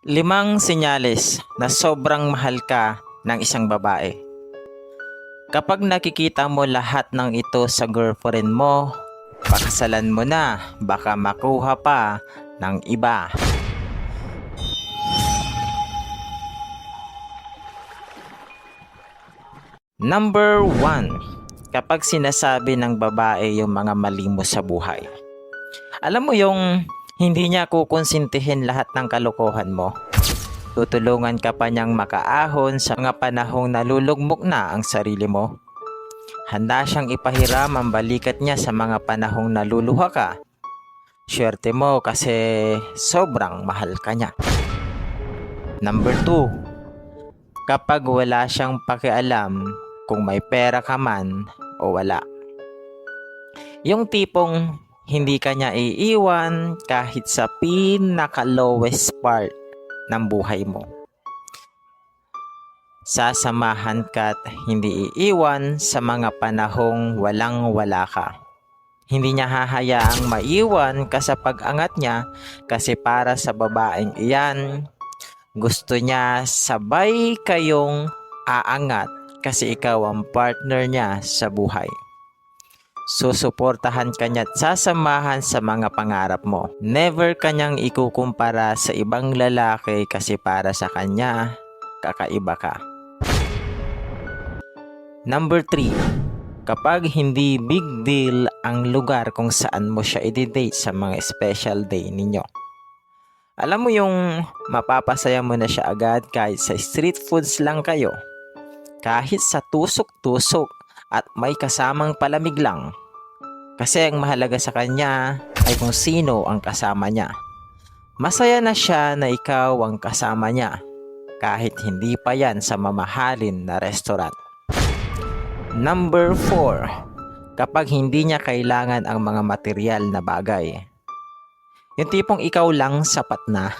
Limang senyales na sobrang mahal ka ng isang babae. Kapag nakikita mo lahat ng ito sa girlfriend mo, pakasalan mo na, baka makuha pa ng iba. Number 1. Kapag sinasabi ng babae yung mga mali mo sa buhay. Alam mo yung hindi niya kukonsintihin lahat ng kalokohan mo. Tutulungan ka pa niyang makaahon sa mga panahong nalulugmok na ang sarili mo. Handa siyang ipahiram ang balikat niya sa mga panahong naluluha ka. Swerte mo kasi sobrang mahal ka niya. Number 2. Kapag wala siyang pakialam kung may pera ka man o wala. Yung tipong hindi ka niya iiwan kahit sa pinaka-lowest part ng buhay mo. Sasamahan ka't hindi iiwan sa mga panahong walang-wala ka. Hindi niya hahayaang maiwan ka sa pag-angat niya kasi para sa babaeng iyan, gusto niya sabay kayong aangat kasi ikaw ang partner niya sa buhay. Susuportahan ka niya at sasamahan sa mga pangarap mo. Never kanyang ikukumpara sa ibang lalaki kasi para sa kanya, kakaiba ka. Number 3. Kapag hindi big deal ang lugar kung saan mo siya i-date sa mga special day ninyo. Alam mo yung mapapasaya mo na siya agad kahit sa street foods lang kayo. Kahit sa tusok-tusok at may kasamang palamig lang. Kasi ang mahalaga sa kanya ay kung sino ang kasama niya. Masaya na siya na ikaw ang kasama niya kahit hindi pa yan sa mamahalin na restaurant. Number 4. Kapag hindi niya kailangan ang mga material na bagay. Yung tipong ikaw lang sapat na.